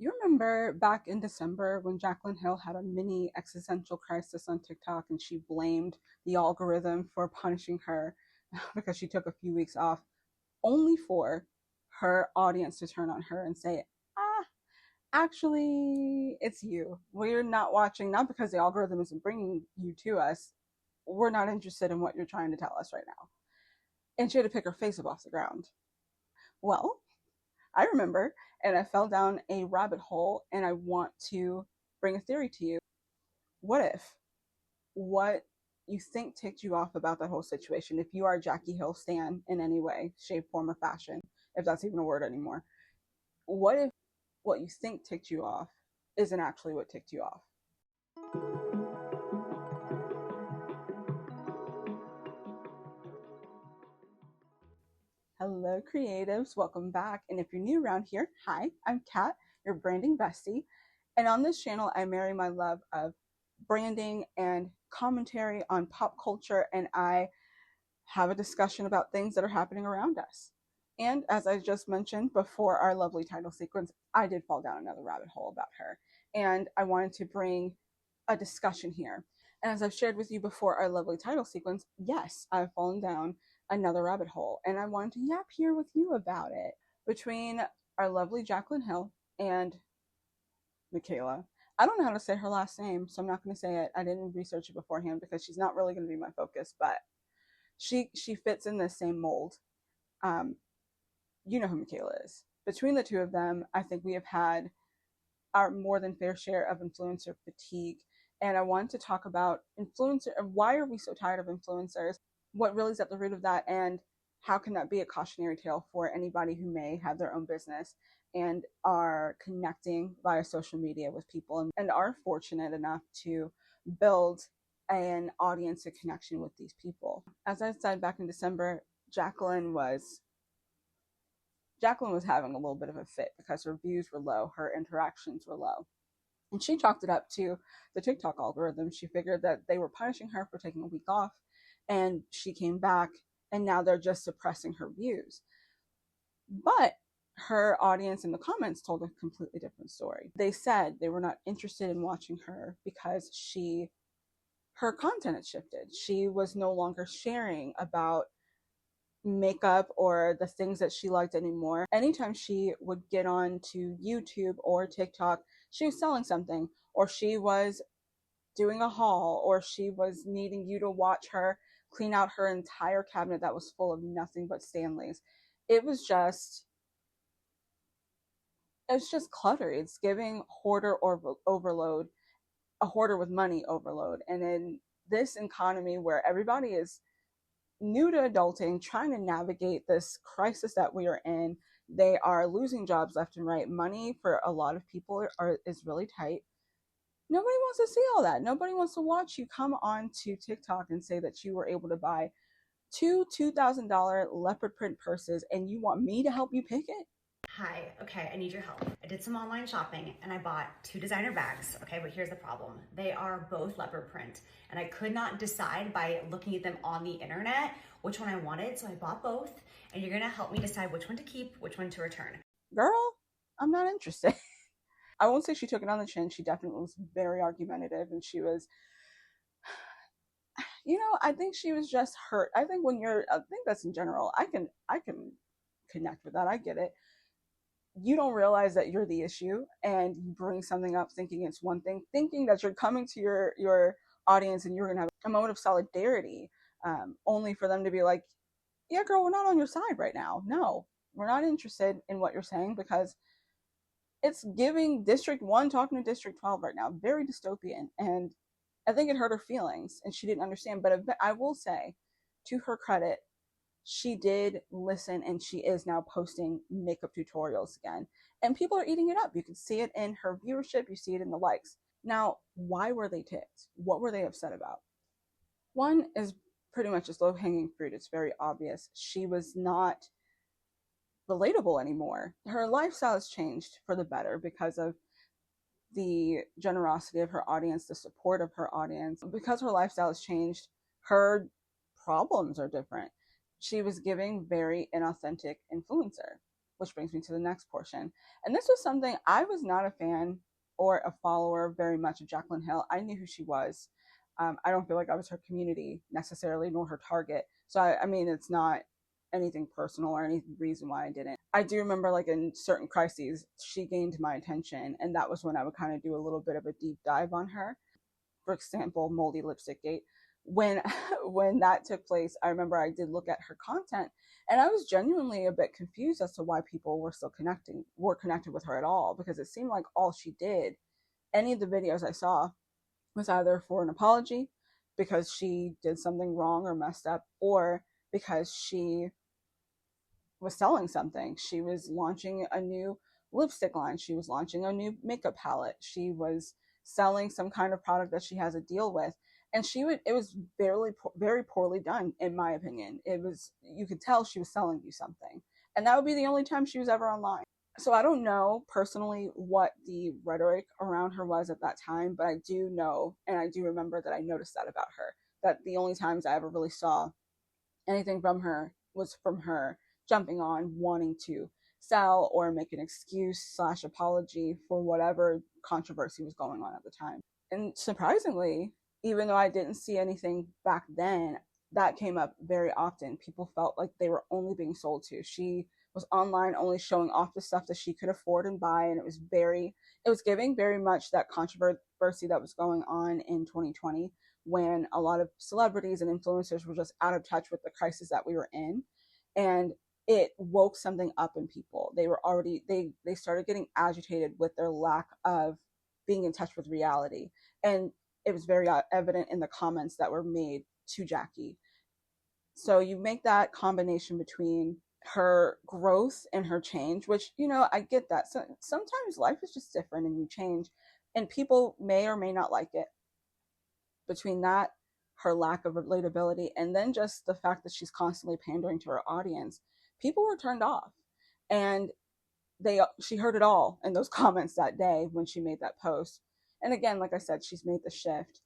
You remember back in December when Jaclyn Hill had a mini existential crisis on TikTok and she blamed the algorithm for punishing her because she took a few weeks off, only for her audience to turn on her and say, ah, actually, it's you. We're not watching, not because the algorithm isn't bringing you to us. We're not interested in what you're trying to tell us right now. And she had to pick her face up off the ground. Well, I remember, and I fell down a rabbit hole, and I want to bring a theory to you. What if what you think ticked you off about that whole situation, if you are a Jackie Hill stan in any way, shape, form, or fashion, if that's even a word anymore, what if what you think ticked you off isn't actually what ticked you off? Hello, creatives. Welcome back. And if you're new around here, hi, I'm Kat, your branding bestie. And on this channel, I marry my love of branding and commentary on pop culture, and I have a discussion about things that are happening around us. And as I just mentioned before our lovely title sequence, I did fall down another rabbit hole about her. And I wanted to bring a discussion here. And as I've shared with you before our lovely title sequence, yes, I've fallen down another rabbit hole. And I wanted to yap here with you about it. Between our lovely Jaclyn Hill and Michaela. I don't know how to say her last name, so I'm not going to say it. I didn't research it beforehand because she's not really going to be my focus, but she fits in the same mold. Um, you know who Michaela is. Between the two of them, I think we have had our more than fair share of influencer fatigue. And I want to talk about influencer. Why are we so tired of influencers? What really is at the root of that? And how can that be a cautionary tale for anybody who may have their own business and are connecting via social media with people and are fortunate enough to build an audience and connection with these people? As I said back in December, Jaclyn was having a little bit of a fit because her views were low, her interactions were low. And she chalked it up to the TikTok algorithm. She figured that they were punishing her for taking a week off, and she came back, and now they're just suppressing her views. But her audience in the comments told a completely different story. They said they were not interested in watching her because her content had shifted. She was no longer sharing about makeup or the things that she liked anymore. Anytime she would get on to YouTube or TikTok, she was selling something, or she was doing a haul, or she was needing you to watch her clean out her entire cabinet that was full of nothing but Stanleys. It was just it's just clutter. It's giving hoarder or overload, a hoarder with money overload. And in this economy where everybody is new to adulting, trying to navigate this crisis that we are in, they are losing jobs left and right. Money for a lot of people is really tight. Nobody wants to see all that. Nobody wants to watch you come on to TikTok and say that you were able to buy two $2,000 leopard print purses and you want me to help you pick it? Hi, okay, I need your help. I did some online shopping and I bought two designer bags, okay, but here's the problem. They are both leopard print and I could not decide by looking at them on the internet which one I wanted, so I bought both and you're gonna help me decide which one to keep, which one to return. Girl, I'm not interested. I won't say she took it on the chin. She definitely was very argumentative and she was, I think she was just hurt. I think I think that's in general. I can connect with that. I get it. You don't realize that you're the issue and you bring something up thinking it's one thing, thinking that you're coming to your audience and you're going to have a moment of solidarity, only for them to be like, yeah, girl, we're not on your side right now. No, we're not interested in what you're saying because it's giving District 1 talking to District 12 right now. Very dystopian. And I think it hurt her feelings and she didn't understand. But I will say, to her credit, she did listen and she is now posting makeup tutorials again. And people are eating it up. You can see it in her viewership, you see it in the likes. Now, why were they ticked? What were they upset about? One is pretty much just low hanging fruit. It's very obvious. She was not relatable anymore. Her lifestyle has changed for the better because of the generosity of her audience, the support of her audience. Because her lifestyle has changed, her problems are different. She was giving very inauthentic influencer. which brings me to the next portion. And this was something I was not a fan or a follower very much of Jaclyn Hill. I knew who she was. I don't feel like I was her community necessarily, nor her target. So I mean, it's not anything personal or any reason why I didn't. I do remember, like, in certain crises, she gained my attention, and that was when I would kind of do a little bit of a deep dive on her. For example, moldy lipstick gate. When when that took place, I remember I did look at her content, and I was genuinely a bit confused as to why people were connected with her at all, because it seemed like all she did, any of the videos I saw, was either for an apology because she did something wrong or messed up, or because she was selling something. She was launching a new lipstick line. She was launching a new makeup palette. She was selling some kind of product that she has a deal with. And it was very poorly done, in my opinion. You could tell she was selling you something. And that would be the only time she was ever online. So I don't know personally what the rhetoric around her was at that time, but I do know, and I do remember that I noticed that about her, that the only times I ever really saw anything from her was from her jumping on, wanting to sell or make an excuse slash apology for whatever controversy was going on at the time. And surprisingly, even though I didn't see anything back then, that came up very often. People felt like they were only being sold to. She was online only showing off the stuff that she could afford and buy, and it was giving very much that controversy that was going on in 2020, when a lot of celebrities and influencers were just out of touch with the crisis that we were in. And it woke something up in people. They started getting agitated with their lack of being in touch with reality. And it was very evident in the comments that were made to Jackie. So you make that combination between her growth and her change, which, I get that. So sometimes life is just different and you change, and people may or may not like it. Between that, her lack of relatability, and then just the fact that she's constantly pandering to her audience, people were turned off. And she heard it all in those comments that day when she made that post. And again, like I said, she's made the shift.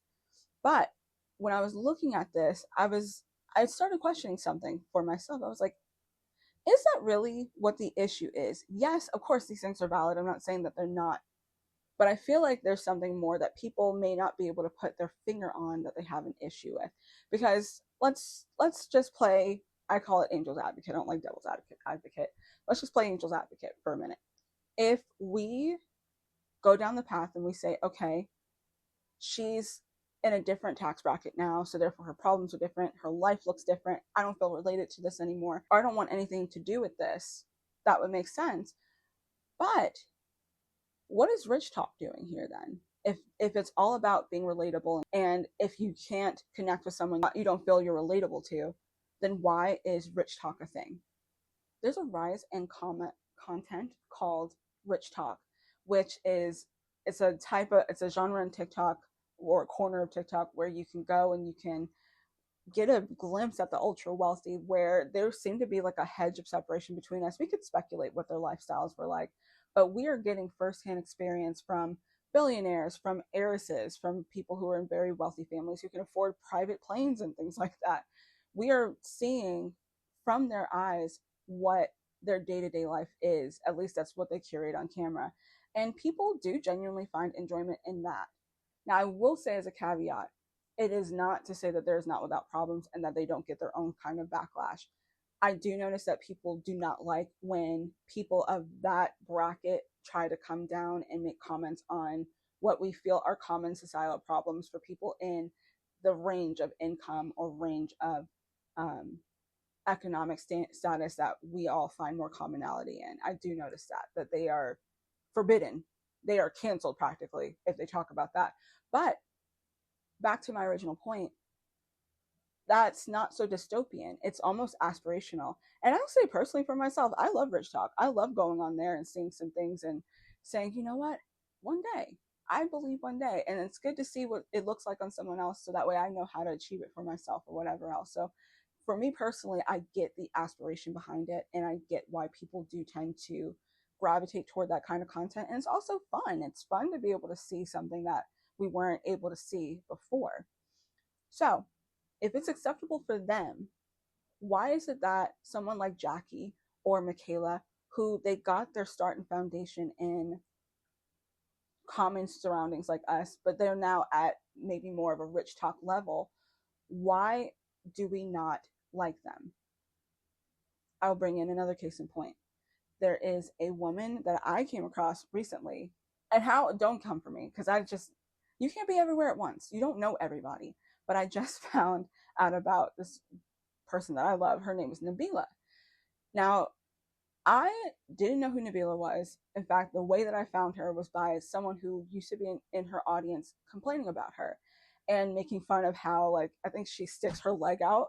But when I was looking at this, I started questioning something for myself. I was like, is that really what the issue is? Yes, of course these things are valid. I'm not saying that they're not. But I feel like there's something more that people may not be able to put their finger on that they have an issue with. Because let's just play, I call it angel's advocate. I don't like devil's advocate. Let's just play angel's advocate for a minute. If we go down the path and we say, okay, she's in a different tax bracket now, so therefore her problems are different, her life looks different, I don't feel related to this anymore, or I don't want anything to do with this, that would make sense. But what is Richtok doing here then? If it's all about being relatable, and if you can't connect with someone you don't feel you're relatable to, then why is Richtok a thing? There's a rise in content called Richtok, which is it's a genre in TikTok, or a corner of TikTok, where you can go and you can get a glimpse at the ultra wealthy, where there seemed to be like a hedge of separation between us. We could speculate what their lifestyles were like, but we are getting firsthand experience from billionaires, from heiresses, from people who are in very wealthy families who can afford private planes and things like that. We are seeing from their eyes what their day-to-day life is. At least that's what they curate on camera. And people do genuinely find enjoyment in that. Now, I will say, as a caveat, it is not to say that there's not without problems and that they don't get their own kind of backlash. I do notice that people do not like when people of that bracket try to come down and make comments on what we feel are common societal problems for people in the range of income or range of economic status that we all find more commonality in. I do notice that they are forbidden. They are canceled practically if they talk about that. But back to my original point, that's not so dystopian. It's almost aspirational. And I'll say personally for myself, I love Richtok. I love going on there and seeing some things and saying, you know what, one day, I believe one day. And it's good to see what it looks like on someone else, so that way I know how to achieve it for myself or whatever else. So for me personally, I get the aspiration behind it, and I get why people do tend to gravitate toward that kind of content. And it's also fun. It's fun to be able to see something that we weren't able to see before. So if it's acceptable for them, why is it that someone like Jackie or Michaela, who they got their start and foundation in common surroundings like us, but they're now at maybe more of a Richtok level. Why do we not like them? I'll bring in another case in point. There is a woman that I came across recently, and how, don't come for me, because you can't be everywhere at once. You don't know everybody. But I just found out about this person that I love. Her name is Nabela. Now, I didn't know who Nabila was. In fact, the way that I found her was by someone who used to be in her audience complaining about her and making fun of how, like, I think she sticks her leg out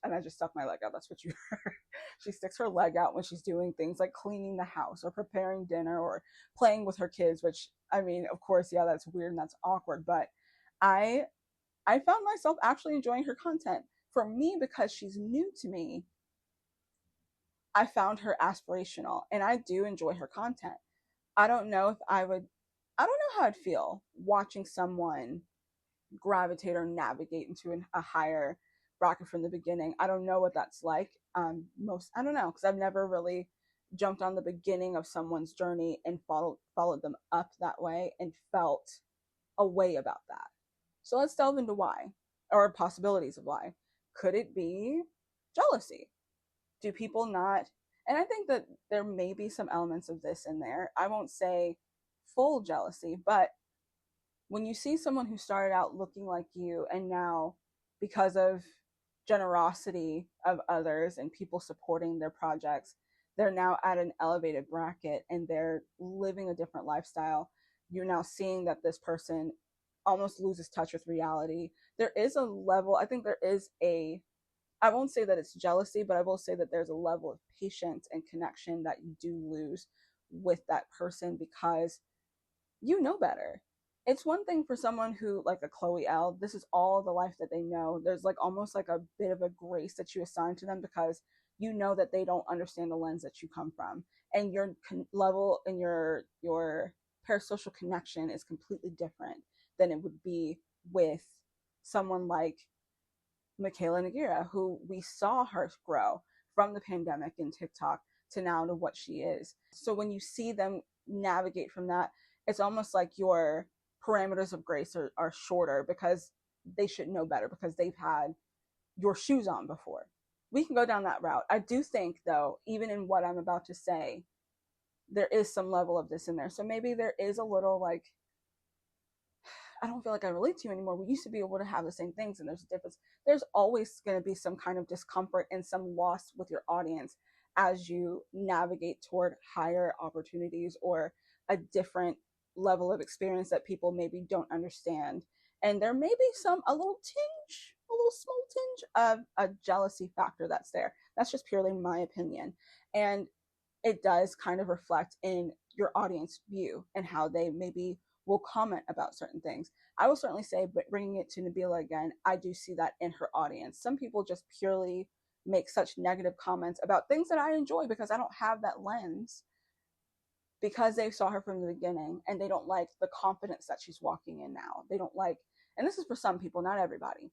and I just stuck my leg out. That's what you heard. She sticks her leg out when she's doing things like cleaning the house or preparing dinner or playing with her kids, which, I mean, of course, yeah, that's weird and that's awkward. But I, I found myself actually enjoying her content. For me, because she's new to me, I found her aspirational and I do enjoy her content. I don't know if I don't know how I'd feel watching someone gravitate or navigate into a higher bracket from the beginning. I don't know what that's like. I don't know, because I've never really jumped on the beginning of someone's journey and followed them up that way and felt a way about that. So let's delve into why, or possibilities of why. Could it be jealousy? Do people not, and I think that there may be some elements of this in there. I won't say full jealousy, but when you see someone who started out looking like you and now, because of generosity of others and people supporting their projects, they're now at an elevated bracket and they're living a different lifestyle. You're now seeing that this person almost loses touch with reality. There is a level, I think there is a, I won't say that it's jealousy, but I will say that there's a level of patience and connection that you do lose with that person because you know better. It's one thing for someone who, like a Chloe L, this is all the life that they know. There's like almost like a bit of a grace that you assign to them because you know that they don't understand the lens that you come from, and your level and your parasocial connection is completely different than it would be with someone like Michaela Nagira, who we saw her grow from the pandemic in TikTok to now to what she is. So when you see them navigate from that, it's almost like your parameters of grace are shorter because they should know better because they've had your shoes on before. We can go down that route. I do think, though, even in what I'm about to say, there is some level of this in there. So maybe there is a little like, I don't feel like I relate to you anymore. We used to be able to have the same things, and there's a difference. There's always going to be some kind of discomfort and some loss with your audience as you navigate toward higher opportunities or a different level of experience that people maybe don't understand. And there may be a little tinge, a little small tinge of a jealousy factor that's there. That's just purely my opinion. And it does kind of reflect in your audience view and how they maybe will comment about certain things. I will certainly say, but bringing it to Nabila again, I do see that in her audience. Some people just purely make such negative comments about things that I enjoy because I don't have that lens because they saw her from the beginning and they don't like the confidence that she's walking in now. They don't like, and this is for some people, not everybody.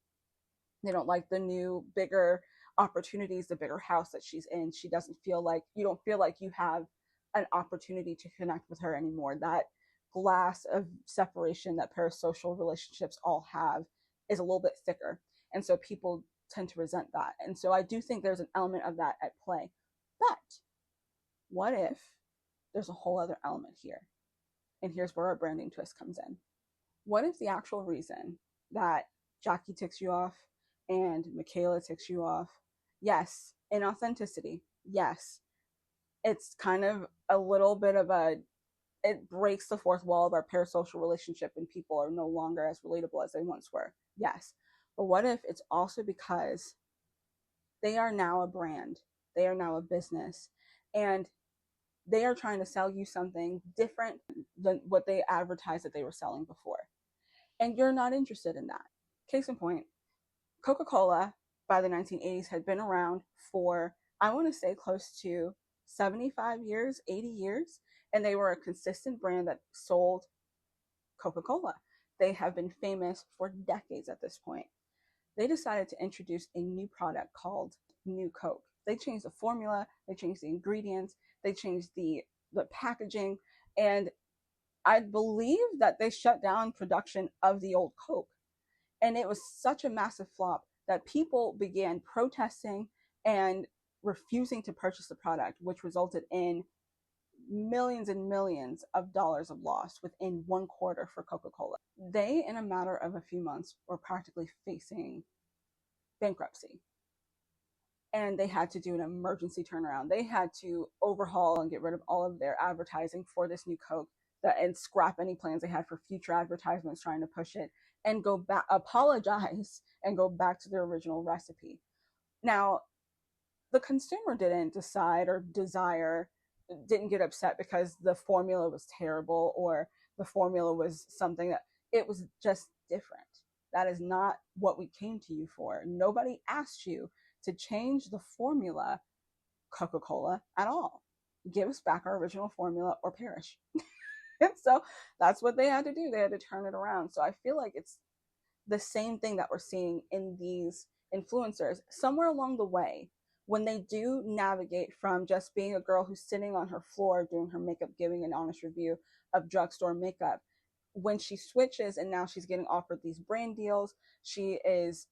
They don't like the new, bigger opportunities, the bigger house that she's in. She doesn't feel like, you don't feel like you have an opportunity to connect with her anymore. That glass of separation that parasocial relationships all have is a little bit thicker. And so people tend to resent that. And so I do think there's an element of that at play. But what if there's a whole other element here? And here's where our branding twist comes in. What if the actual reason that Jackie ticks you off and Michaela ticks you off, yes, inauthenticity, yes, it's kind of a little bit of it breaks the fourth wall of our parasocial relationship and people are no longer as relatable as they once were, yes. But what if it's also because they are now a brand, they are now a business, and they are trying to sell you something different than what they advertised that they were selling before, and you're not interested in that. Case in point, Coca-Cola by the 1980s had been around for, I want to say, close to 75 years, 80 years, and they were a consistent brand that sold Coca-Cola. They have been famous for decades at this point. They decided to introduce a new product called New Coke. They changed the formula, they changed the ingredients, they changed the packaging, and I believe that they shut down production of the old Coke. And it was such a massive flop that people began protesting and refusing to purchase the product, which resulted in millions and millions of dollars of loss within 1 quarter for Coca-Cola. They, in a matter of a few months, were practically facing bankruptcy. And they had to do an emergency turnaround. They had to overhaul and get rid of all of their advertising for this new Coke, and scrap any plans they had for future advertisements trying to push it, and go back, apologize, and go back to their original recipe. Now, the consumer didn't decide or desire, didn't get upset because the formula was terrible or the formula was something that, it was just different. That is not what we came to you for. Nobody asked you to change the formula, Coca-Cola, at all. Give us back our original formula or perish. And so that's what they had to do. They had to turn it around. So I feel like it's the same thing that we're seeing in these influencers. Somewhere along the way, when they do navigate from just being a girl who's sitting on her floor doing her makeup, giving an honest review of drugstore makeup, when she switches and now she's getting offered these brand deals, she has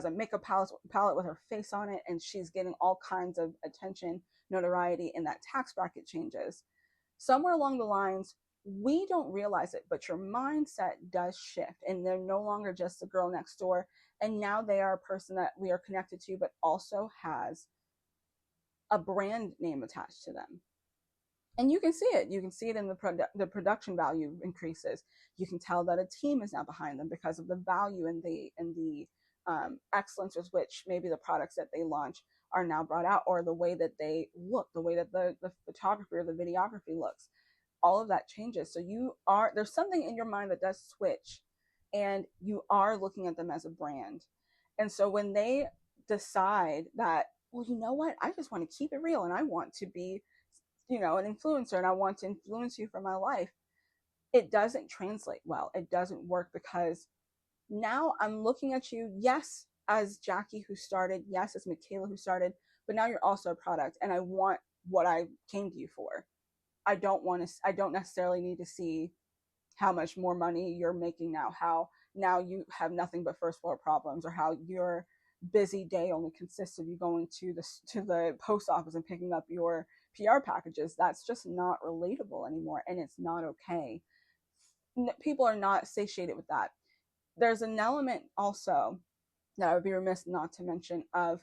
a makeup palette with her face on it, and she's getting all kinds of attention, notoriety, and that tax bracket changes. Somewhere along the lines, we don't realize it, but your mindset does shift, and they're no longer just the girl next door, and now they are a person that we are connected to, but also has a brand name attached to them. And you can see it. You can see it in the production value increases. You can tell that a team is now behind them because of the value and the excellence with which maybe the products that they launch are now brought out, or the way that they look, the way that the photography or the videography looks. All of that changes. So there's something in your mind that does switch, and you are looking at them as a brand. And so when they decide that, well, you know what, I just want to keep it real and I want to be, an influencer, and I want to influence you for my life, it doesn't translate well. It doesn't work, because now I'm looking at you, yes, as Jackie who started, yes, as Michaela who started, but now you're also a product, and I want what I came to you for. I don't necessarily need to see how much more money you're making now, how now you have nothing but first world problems, or how your busy day only consists of you going to the post office and picking up your PR packages. That's just not relatable anymore, and it's not okay. People are not satiated with that. There's an element also that I would be remiss not to mention of,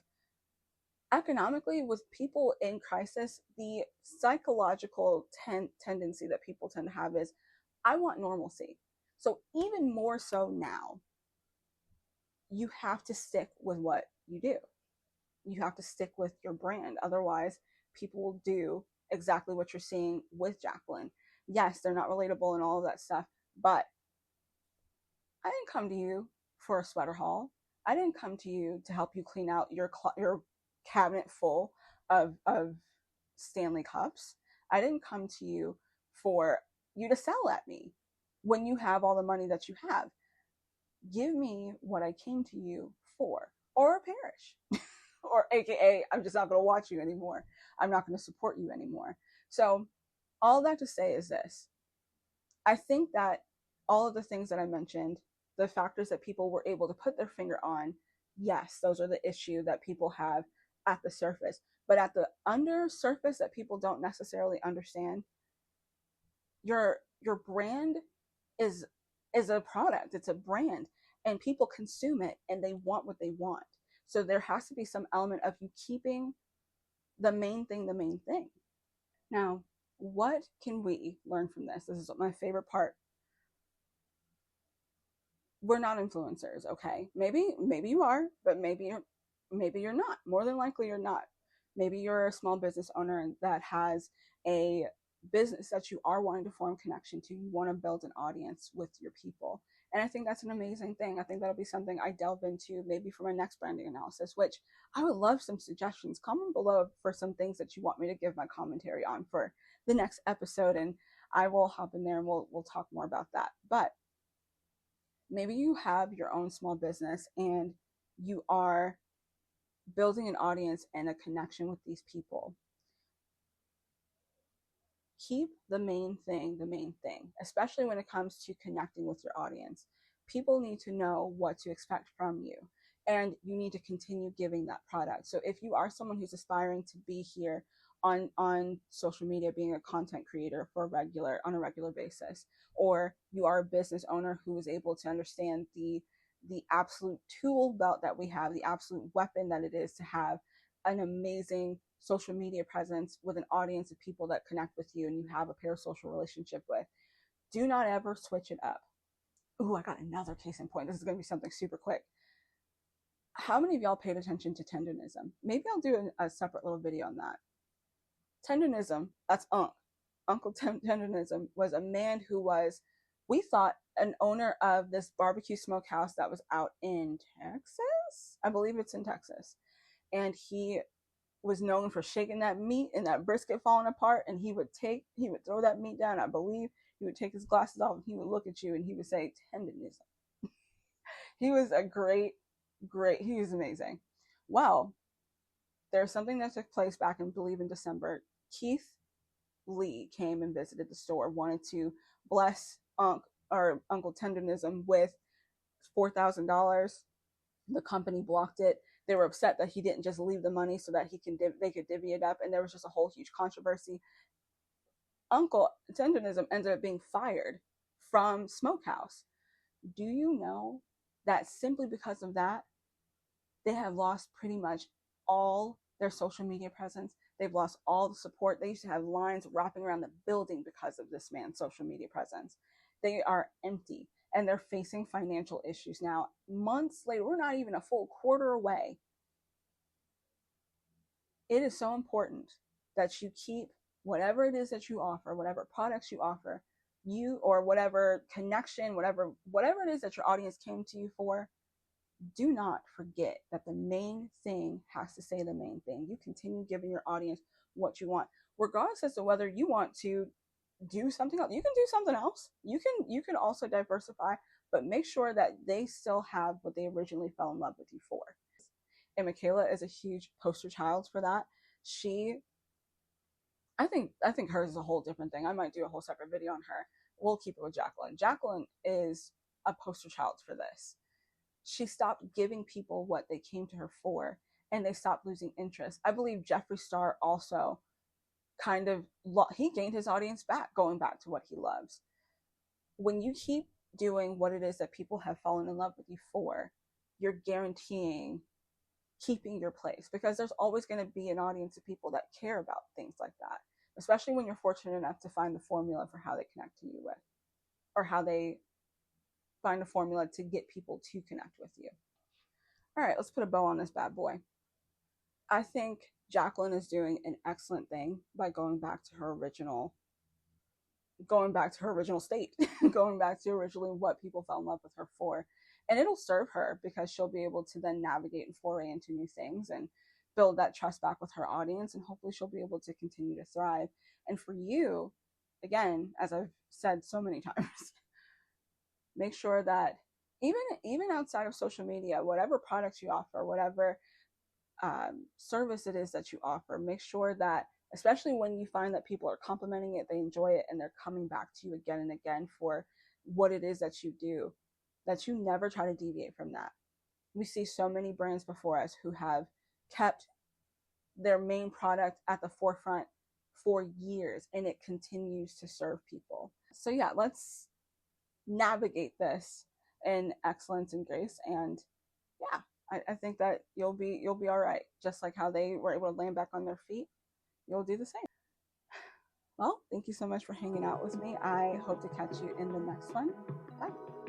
economically, with people in crisis, the psychological tendency that people tend to have is, I want normalcy. So even more so now, you have to stick with what you do. You have to stick with your brand. Otherwise, people will do exactly what you're seeing with Jaclyn. Yes, they're not relatable and all of that stuff, but I didn't come to you for a sweater haul. I didn't come to you to help you clean out your cabinet full of Stanley cups. I didn't come to you for you to sell at me when you have all the money that you have. Give me what I came to you for, or perish. Or AKA, I'm just not going to watch you anymore. I'm not going to support you anymore. So all that to say is this. I think that all of the things that I mentioned, the factors that people were able to put their finger on, yes, those are the issue that people have at the surface. But at the under surface that people don't necessarily understand, your brand is a product. It's a brand, and people consume it and they want what they want. So there has to be some element of you keeping the main thing the main thing. Now, what can we learn from this? This is my favorite part. We're not influencers, okay? Maybe you are, but maybe you're not. More than likely you're not. Maybe you're a small business owner that has a business that you are wanting to form connection to. You want to build an audience with your people. And I think that's an amazing thing. I think that'll be something I delve into maybe for my next branding analysis, which I would love some suggestions. Comment below for some things that you want me to give my commentary on for the next episode, and I will hop in there and we'll talk more about that. But maybe you have your own small business and you are building an audience and a connection with these people. Keep the main thing, especially when it comes to connecting with your audience. People need to know what to expect from you, and you need to continue giving that product. So if you are someone who's aspiring to be here on social media, being a content creator on a regular basis, or you are a business owner who is able to understand the absolute tool belt that we have, the absolute weapon that it is to have an amazing social media presence with an audience of people that connect with you and you have a parasocial relationship with, do not ever switch it up. Ooh, I got another case in point. This is going to be something super quick. How many of y'all paid attention to tendonism? Maybe I'll do a separate little video on that. Tendonism, that's Uncle Tendonism was a man who was, we thought, an owner of this barbecue smokehouse that was out in Texas. I believe it's in Texas. And he was known for shaking that meat and that brisket falling apart, and he would throw that meat down. I believe he would take his glasses off and he would look at you and he would say tendonism. He was a he was amazing. Well, there's something that took place back in, I believe, in December. Keith Lee came and visited the store, wanted to bless Uncle Tendonism with $4,000. The company blocked it. They were upset that he didn't just leave the money so that they could divvy it up, and there was just a whole huge controversy. Uncle Tendonism ended up being fired from Smokehouse. Do you know that simply because of that, they have lost pretty much all their social media presence? They've lost all the support. They used to have lines wrapping around the building because of this man's social media presence. They are empty and they're facing financial issues now. Months later, we're not even a full quarter away. It is so important that you keep whatever it is that you offer, whatever products you offer, or whatever connection, whatever it is that your audience came to you for. Do not forget that the main thing has to stay the main thing. You continue giving your audience what you want, regardless as to whether you want to do something else. You can do something else. You can also diversify, but make sure that they still have what they originally fell in love with you for. And Michaela is a huge poster child for that. I think hers is a whole different thing. I might do a whole separate video on her. We'll keep it with Jaclyn. Jaclyn is a poster child for this. She stopped giving people what they came to her for, and they stopped losing interest. I believe Jeffree Star also he gained his audience back, going back to what he loves. When you keep doing what it is that people have fallen in love with you for, you're guaranteeing keeping your place, because there's always going to be an audience of people that care about things like that, especially when you're fortunate enough to find the formula for how they connect to you with, or how they find a formula to get people to connect with you. All right, let's put a bow on this bad boy. I think Jaclyn is doing an excellent thing by going back to her original state, going back to originally what people fell in love with her for. And it'll serve her, because she'll be able to then navigate and foray into new things and build that trust back with her audience. And hopefully she'll be able to continue to thrive. And for you, again, as I've said so many times, make sure that even outside of social media, whatever products you offer, whatever service it is that you offer, make sure that, especially when you find that people are complimenting it, they enjoy it, and they're coming back to you again and again for what it is that you do, that you never try to deviate from that. We see so many brands before us who have kept their main product at the forefront for years, and it continues to serve people. So yeah, let's navigate this in excellence and grace, and yeah, I think that you'll be all right. Just like how they were able to land back on their feet, you'll do the same. Well, thank you so much for hanging out with me. I hope to catch you in the next one. Bye.